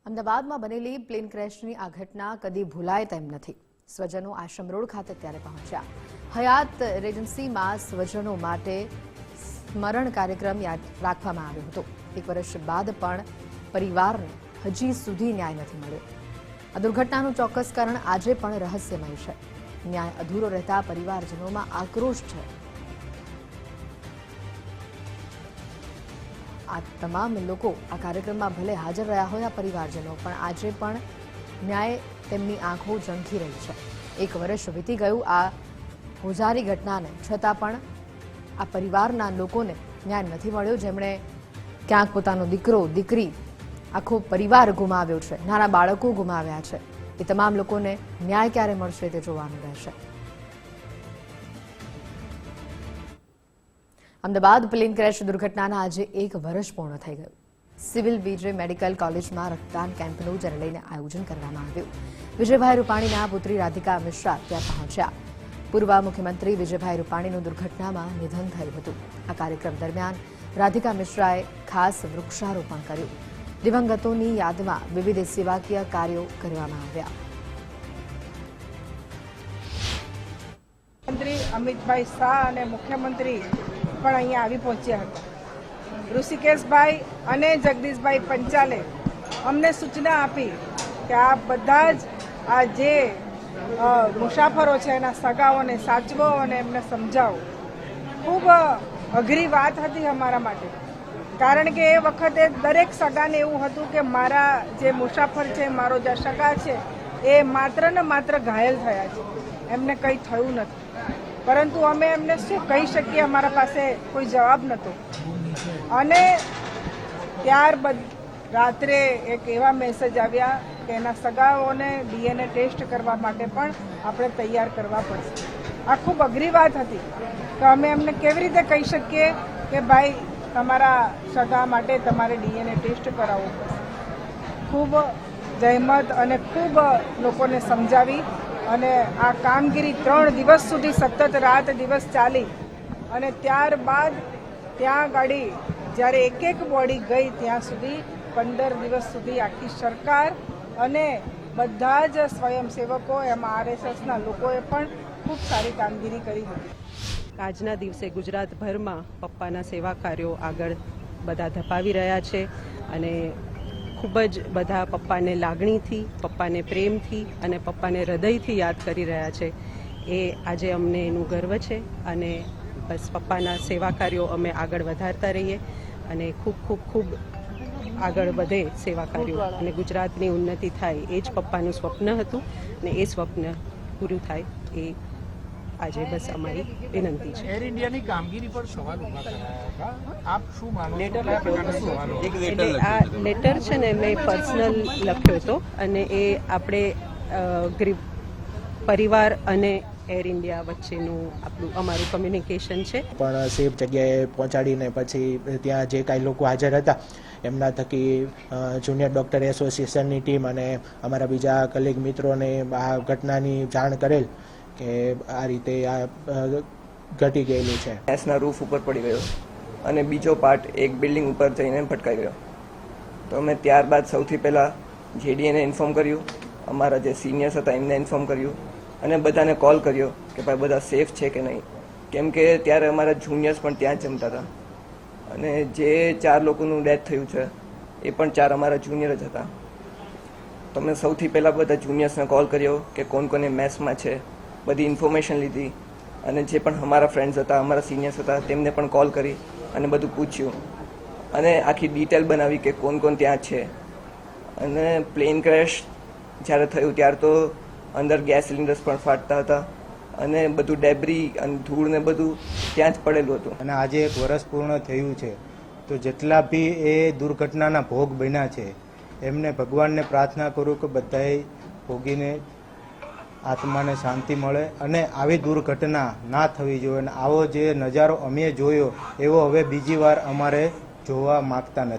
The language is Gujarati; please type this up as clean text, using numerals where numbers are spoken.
અમદાવાદમાં બનેલી પ્લેન ક્રેશની આ ઘટના કદી ભૂલાય તેમ નથી. સ્વજનો આશ્રમ રોડ ખાતે ત્યારે પહોંચ્યા. હયાત રેજન્સીમાં સ્વજનો માટે સ્મરણ કાર્યક્રમ રાખવામાં આવ્યો હતો. 1 વર્ષ બાદ પણ પરિવારને હજી સુધી ન્યાય નથી મળ્યો. આ દુર્ઘટનાનું ચોક્કસ કારણ આજે પણ રહસ્યમય છે. ન્યાય અધૂરો રહેતા પરિવારજનોમાં આક્રોશ છે. આ તમામ લોકો આ કાર્યક્રમમાં ભલે હાજર રહ્યા હોય, આ પરિવારજનો પણ આજે પણ ન્યાય તેમની આંખો ઝંખી રહી છે. 1 વર્ષ વીતી ગયું આ હોજારી ઘટનાને, છતાં પણ આ પરિવારના લોકોને ન્યાય નથી મળ્યો. જેમણે ક્યાંક પોતાનો દીકરો, દીકરી, આખો પરિવાર ગુમાવ્યો છે, નાના બાળકો ગુમાવ્યા છે, એ તમામ લોકોને ન્યાય ક્યારે મળશે તે જોવાનું રહેશે. અમદાવાદ પ્લેન ક્રેશ દુર્ઘટનાના આજે 1 વર્ષ પૂર્ણ થઈ ગયું. સિવિલ બીજે મેડિકલ કોલેજમાં રક્તદાન કેમ્પનું જેને લઈને આયોજન કરવામાં આવ્યું. વિજયભાઈ રૂપાણીના પુત્રી રાધિકા મિશ્રા ત્યાં પહોંચ્યા. પૂર્વ મુખ્યમંત્રી વિજયભાઈ રૂપાણીનું દુર્ઘટનામાં નિધન થયું હતું. આ કાર્યક્રમ દરમિયાન રાધિકા મિશ્રાએ ખાસ વૃક્ષારોપણ કર્યું. દિવંગતોની યાદમાં વિવિધ સેવાકીય કાર્યો કરવામાં આવ્યા. મંત્રી અમિતભાઈ શાહ અને મુખ્યમંત્રી પણ અહીંયા આવી પહોંચ્યા હતા. ઋષિકેશભાઈ અને જગદીશભાઈ પંચાલે અમને સૂચના આપી કે આ બધા જ આ જે મુસાફરો છે એના સગાઓને સાચવો અને એમને સમજાવો. ખૂબ અઘરી વાત હતી અમારા માટે, કારણ કે એ વખતે દરેક સગાને એવું હતું કે મારા જે મુસાફર છે, મારો જે સગા છે એ માત્ર ને માત્ર ઘાયલ થયા છે, એમને કંઈ થયું નથી. પરંતુ અમે એમને શું કહી શકીએ, અમારા પાસે કોઈ જવાબ નહોતો. અને ત્યારબાદ રાત્રે એક એવા મેસેજ આવ્યા કે એના સગાઓને DNA ટેસ્ટ કરવા માટે પણ આપણે તૈયાર કરવા પડશે. આ ખૂબ અઘરી વાત હતી તો અમે એમને કેવી રીતે કહી શકીએ કે ભાઈ તમારા સગા માટે તમારે DNA ટેસ્ટ કરાવવું પડશે. ખૂબ જહેમત અને ખૂબ લોકોને સમજાવી અને આ કામગીરી 3 દિવસ સુધી સતત રાત દિવસ ચાલી. અને ત્યારબાદ ત્યાં ગાડી જ્યારે એક બોડી ગઈ ત્યાં સુધી 15 દિવસ સુધી આખી સરકાર અને બધા જ સ્વયંસેવકો, એમાં RSSના લોકોએ પણ ખૂબ સારી કામગીરી કરી હતી. આજના દિવસે ગુજરાતભરમાં પપ્પાના સેવા કાર્યો આગળ બધા ધપાવી રહ્યા છે અને ખૂબ જ બધા પપ્પાને લાગણીથી, પપ્પાને પ્રેમથી અને પપ્પાને હૃદયથી યાદ કરી રહ્યા છે. એ આજે અમને એનું ગર્વ છે અને બસ પપ્પાના સેવા કાર્યો અમે આગળ વધારતા રહીએ અને ખૂબ ખૂબ ખૂબ આગળ વધે સેવા કાર્યો અને ગુજરાતની ઉન્નતિ થાય. એ જ પપ્પાનું સ્વપ્ન હતું અને એ સ્વપ્ન પૂરું થાય એ આજે બસ અમારી વિનંતી છે. એર ઇન્ડિયાની કામગીરી પર સવાલ ઉભા કરાયા હતા. આપ શું માનો છો? આ લેટર છે ને મેં પર્સનલ લખ્યો હતો અને એ આપણે પરિવાર અને એર ઇન્ડિયા વચ્ચેનું અમારું કમ્યુનિકેશન છે. પણ સેફ જગ્યાએ પહોંચાડીને પછી ત્યાં જે કાંઈ લોકો હાજર હતા એમના થકી જુનિયર ડૉક્ટર એસોસિએશનની ટીમ અને અમારા બીજા કલીગ મિત્રોને આ ઘટનાની જાણ કરેલ કે આ રીતે આ ઘટી ગયેલું છે. ગેસના રૂફ ઉપર પડી ગયો અને બીજો પાર્ટ એક બિલ્ડિંગ ઉપર જઈને ભટકાઈ ગયો. તો અમે ત્યારબાદ સૌથી પહેલાં JDAને ઇન્ફોર્મ કર્યું, અમારા જે સિનિયર્સ હતા એમને ઇન્ફોર્મ કર્યું અને બધાને કોલ કર્યો કે ભાઈ બધા સેફ છે કે નહીં. કેમ કે ત્યારે અમારા જુનિયર્સ પણ ત્યાં જ જમતા હતા અને જે 4 લોકોનું ડેથ થયું છે એ પણ 4 અમારા જુનિયર જ હતા. તો અમે સૌથી પહેલાં બધા જુનિયર્સને કોલ કર્યો કે કોણ કોને મેસમાં છે, બધી ઇન્ફોર્મેશન લીધી અને જે પણ અમારા ફ્રેન્ડ્સ હતા, અમારા સિનિયર્સ હતા તેમને પણ કોલ કરી અને બધું પૂછ્યું અને આખી ડિટેલ બનાવી કે કોણ કોણ ત્યાં છે. અને પ્લેન ક્રેશ જ્યારે થયું ત્યારે તો અંદર ગેસ સિલિન્ડર્સ પણ ફાટતા હતા અને બધું ડેબ્રી અને ધૂળ ને બધું ત્યાં જ પડેલું હતું. અને આજે 1 વર્ષ પૂર્ણ થયું છે તો જેટલા બી એ દુર્ઘટનાના ભોગ બન્યા છે એમને ભગવાનને પ્રાર્થના કરું કે બધાએ ભોગીને આત્માને શાંતિ મળે અને આવી દુર્ઘટના ના થવી જોઈએ. અને આવો જે નજારો અમે જોયો એવો હવે બીજી વાર અમારે જોવા માગતા નથી.